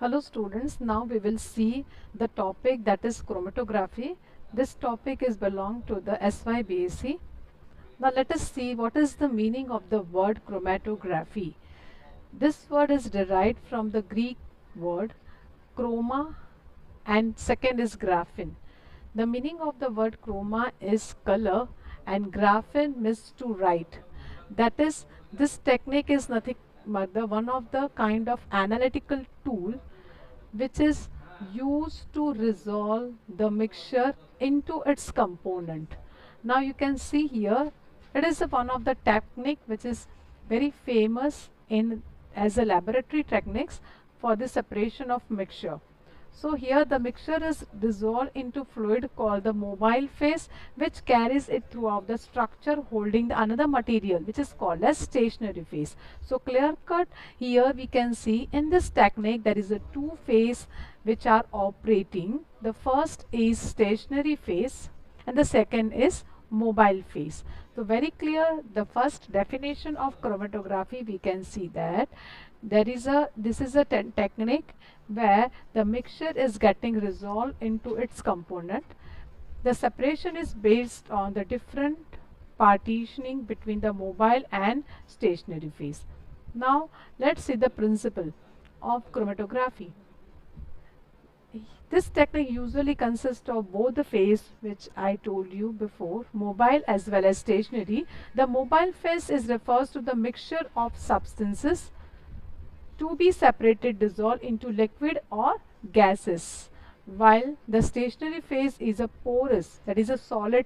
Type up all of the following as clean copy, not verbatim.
Hello students, now we will see the topic that is chromatography. This topic is belong to the SYBAC. Now let us see what is the meaning of the word chromatography. This word is derived from the Greek word chroma and second is graphene. The meaning of the word chroma is color and graphene means to write. That is, this technique is nothing but the one of the kind of analytical tool which is used to resolve the mixture into its component. Now you can see here it is one of the technique which is very famous in as a laboratory techniques for the separation of mixture. So here the mixture is dissolved into fluid called the mobile phase, which carries it throughout the structure holding the another material which is called as stationary phase. So clear cut here we can see in this technique there is a two phase which are operating. The first is stationary phase and the second is mobile phase. So very clear, the first definition of chromatography we can see that this is a technique where the mixture is getting resolved into its component. The separation is based on the different partitioning between the mobile and stationary phase. Now let's see the principle of chromatography. This technique usually consists of both the phase which I told you before, mobile as well as stationary. The mobile phase is refers to the mixture of substances to be separated, dissolved into liquid or gases, while the stationary phase is a porous, that is a solid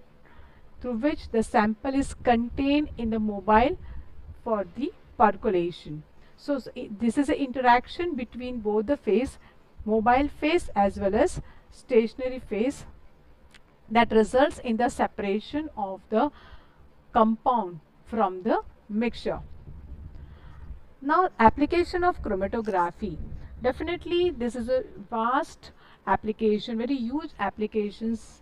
through which the sample is contained in the mobile for the percolation. So, this is an interaction between both the phase, mobile phase as well as stationary phase, that results in the separation of the compound from the mixture. Now application of chromatography. Definitely this is a vast application, very huge applications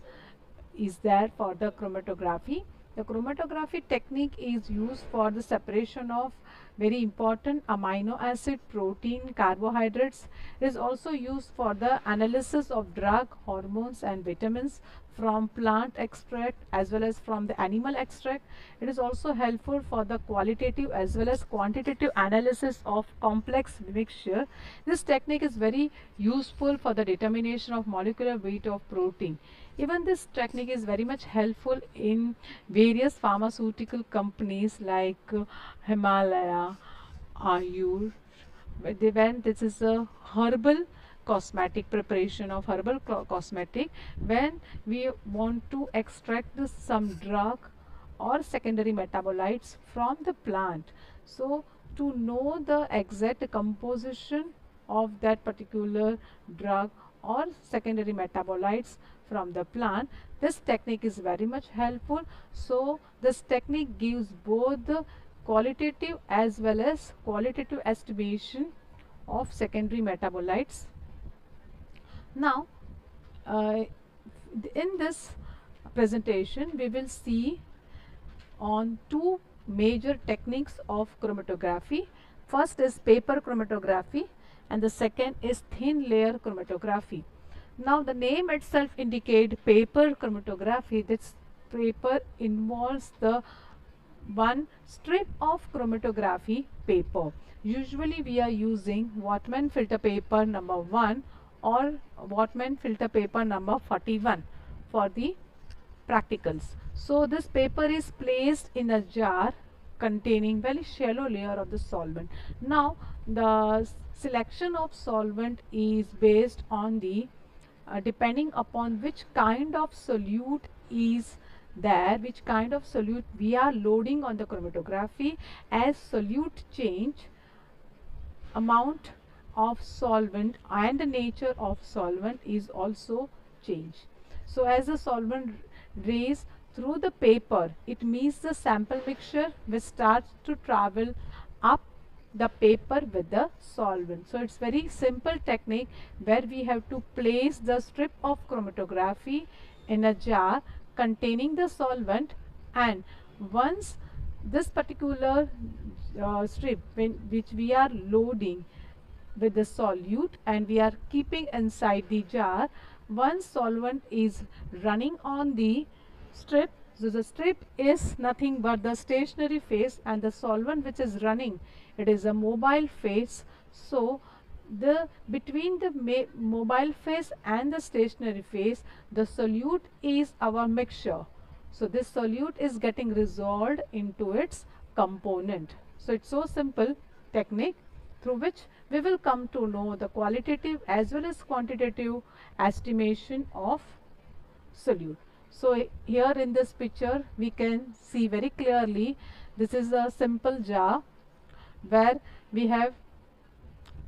is there for the chromatography. The chromatography technique is used for the separation of very important amino acid, protein, carbohydrates. It is also used for the analysis of drug, hormones and vitamins from plant extract as well as from the animal extract. It is also helpful for the qualitative as well as quantitative analysis of complex mixture. This technique is very useful for the determination of molecular weight of protein. Even this technique is very much helpful in various pharmaceutical companies like Himalaya, Ayur. When this is a herbal cosmetic preparation of herbal cosmetic, when we want to extract some drug or secondary metabolites from the plant. So to know the exact composition of that particular drug or secondary metabolites from the plant, this technique is very much helpful. So this technique gives both the qualitative as well as qualitative estimation of secondary metabolites. Now in this presentation we will see on two major techniques of chromatography. First is paper chromatography and the second is thin layer chromatography. Now the name itself indicates paper chromatography. This paper involves the one strip of chromatography paper. Usually we are using Whatman filter paper number 1 or Whatman filter paper number 41 for the practicals. So this paper is placed in a jar containing very shallow layer of the solvent. Now the selection of solvent is based on the depending upon which kind of solute is there, which kind of solute we are loading on the chromatography. As solute change, amount of solvent and the nature of solvent is also changed. So as the solvent rays through the paper, it means the sample mixture which starts to travel up the paper with the solvent. So it's very simple technique where we have to place the strip of chromatography in a jar containing the solvent, and once this particular strip which we are loading with the solute and we are keeping inside the jar. One solvent is running on the strip. So the strip is nothing but the stationary phase, and the solvent which is running, it is a mobile phase. So the between the mobile phase and the stationary phase, the solute is our mixture. So this solute is getting resolved into its component. So it's so simple technique through which we will come to know the qualitative as well as quantitative estimation of solute. So here in this picture we can see very clearly, this is a simple jar where we have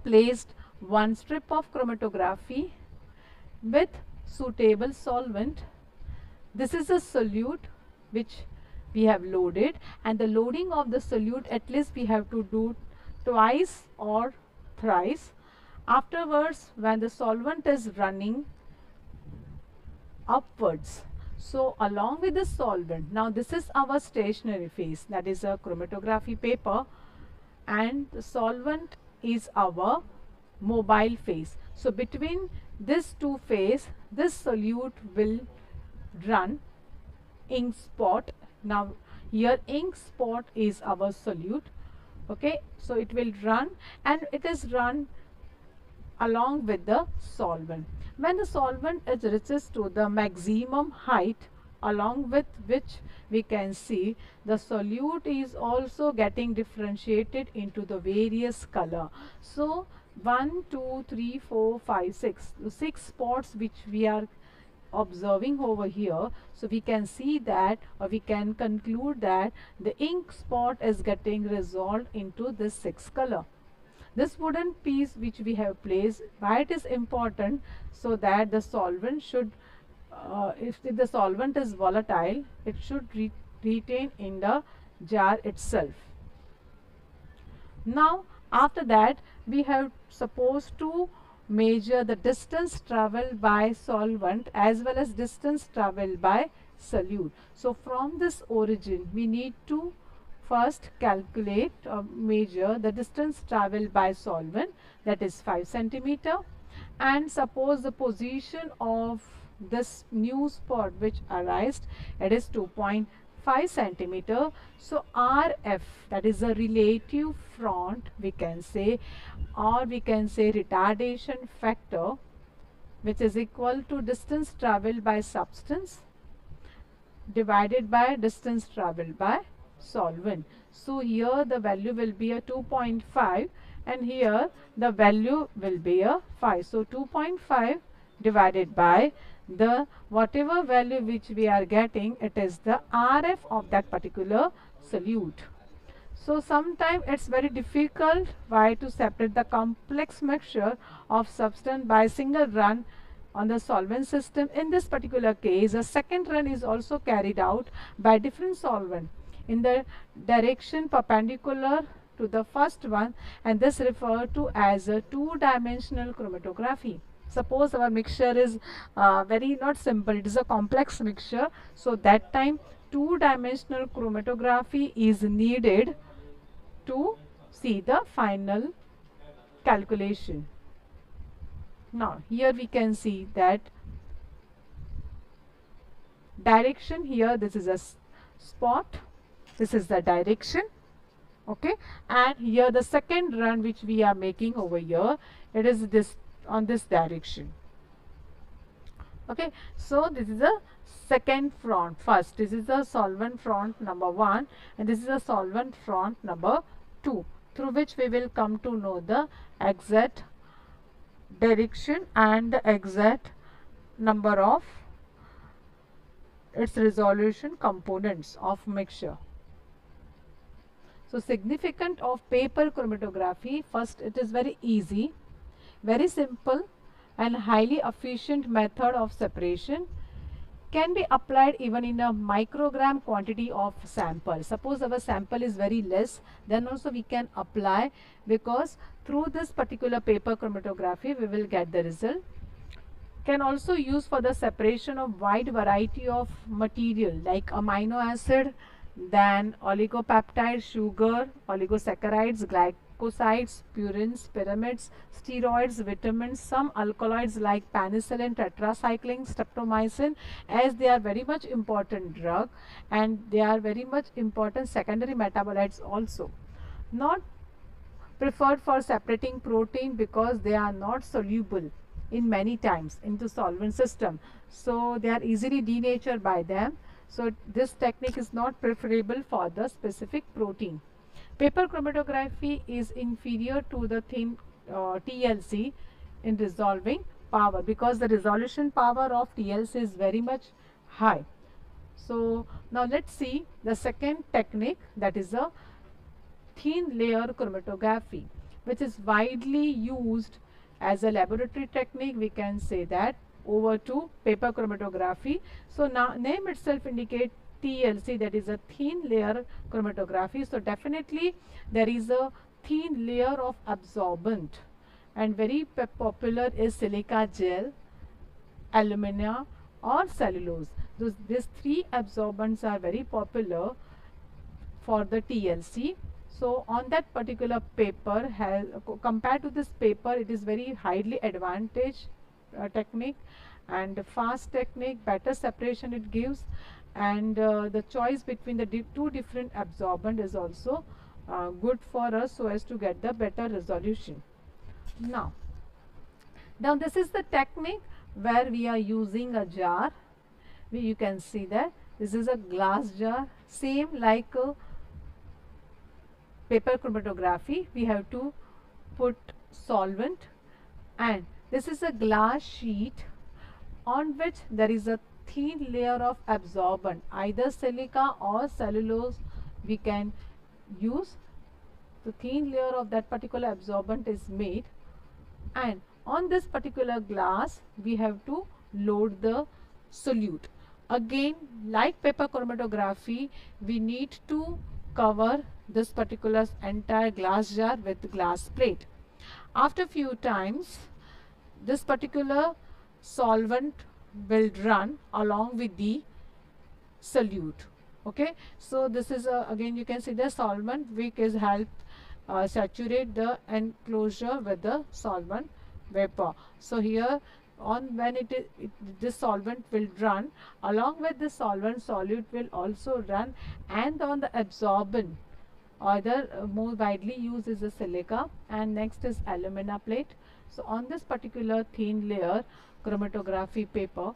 placed one strip of chromatography with suitable solvent. This is a solute which we have loaded, and the loading of the solute at least we have to do twice or thrice. Afterwards, when the solvent is running upwards, so along with the solvent, now this is our stationary phase, that is a chromatography paper, and the solvent is our mobile phase. So between this two phase, this solute will run ink spot. Now here ink spot is our solute. Okay, so it will run, and it is run along with the solvent. When the solvent is reaches to the maximum height, along with which we can see the solute is also getting differentiated into the various color. So 1, 2, 3, 4, 5, 6, the 6 spots which we are observing over here. So we can see that, or we can conclude that the ink spot is getting resolved into this 6 color. This wooden piece which we have placed, why it is important? So that the solvent should, if the solvent is volatile, it should retain in the jar itself. Now after that we have supposed to measure the distance traveled by solvent as well as distance traveled by solute. So from this origin we need to first calculate or measure the distance traveled by solvent, that is 5 centimeter, and suppose the position of this new spot which arised, it is 2.5 centimeter. So RF, that is a relative front we can say, or we can say retardation factor, which is equal to distance traveled by substance divided by distance traveled by solvent. So here the value will be a 2.5 and here the value will be a 5. So 2.5 divided by the whatever value which we are getting, it is the RF of that particular solute. So sometimes it's very difficult why to separate the complex mixture of substance by single run on the solvent system. In this particular case, a second run is also carried out by different solvent in the direction perpendicular to the first one, and this referred to as a two-dimensional chromatography. Suppose our mixture is very not simple, it is a complex mixture, so that time two-dimensional chromatography is needed to see the final calculation. Now here we can see that direction, here this is a spot, this is the direction, okay, and here the second run which we are making over here, it is this on this direction. Okay, so this is a second front. First this is the solvent front number 1 and this is the solvent front number 2, through which we will come to know the exact direction and the exact number of its resolution components of mixture. So significant of paper chromatography, first it is very easy, very simple and highly efficient method of separation, can be applied even in a microgram quantity of sample. Suppose our sample is very less, then also we can apply, because through this particular paper chromatography we will get the result. Can also use for the separation of wide variety of material like amino acid, then oligopeptide, sugar, oligosaccharides, glycosides, purines, pyramids, steroids, vitamins, some alkaloids like penicillin, tetracycline, streptomycin, as they are very much important drug and they are very much important secondary metabolites also. Not preferred for separating protein because they are not soluble in many times into solvent system, so they are easily denatured by them. So this technique is not preferable for the specific protein. Paper chromatography is inferior to the thin TLC in resolving power because the resolution power of TLC is very much high. So now let's see the second technique, that is a thin layer chromatography, which is widely used as a laboratory technique. We can say that over to paper chromatography. So now name itself indicate TLC, that is a thin layer chromatography. So definitely there is a thin layer of absorbent, and very popular is silica gel, alumina or cellulose. These three absorbents are very popular for the TLC. So on that particular paper, compared to this paper, it is very highly advantage technique and fast technique, better separation it gives, and the choice between the two different absorbent is also good for us so as to get the better resolution. Now this is the technique where we are using a jar. You can see that this is a glass jar, same like paper chromatography. We have to put solvent, and this is a glass sheet on which there is a thin layer of absorbent, either silica or cellulose we can use. The thin layer of that particular absorbent is made, and on this particular glass we have to load the solute. Again, like paper chromatography, we need to cover this particular entire glass jar with glass plate. After few times, this particular solvent will run along with the solute. Okay, so this is again you can see the solvent which is help saturate the enclosure with the solvent vapor. So here on when this solvent will run along with the solvent, solute will also run, and on the absorbent, other more widely used is the silica, and next is alumina plate. So on this particular thin layer chromatography paper,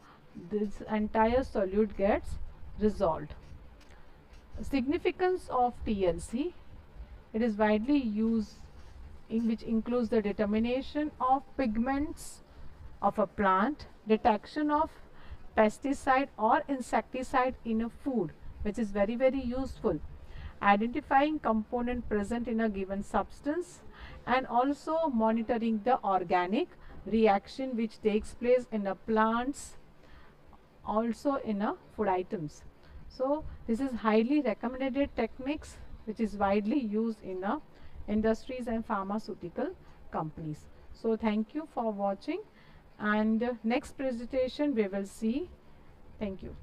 this entire solute gets resolved. Significance of TLC: it is widely used in which includes the determination of pigments of a plant, detection of pesticide or insecticide in a food, which is very useful, identifying component present in a given substance, and also monitoring the organic reaction which takes place in a plants, also in a food items. So this is highly recommended techniques which is widely used in industries and pharmaceutical companies. So thank you for watching, and next presentation we will see. Thank you.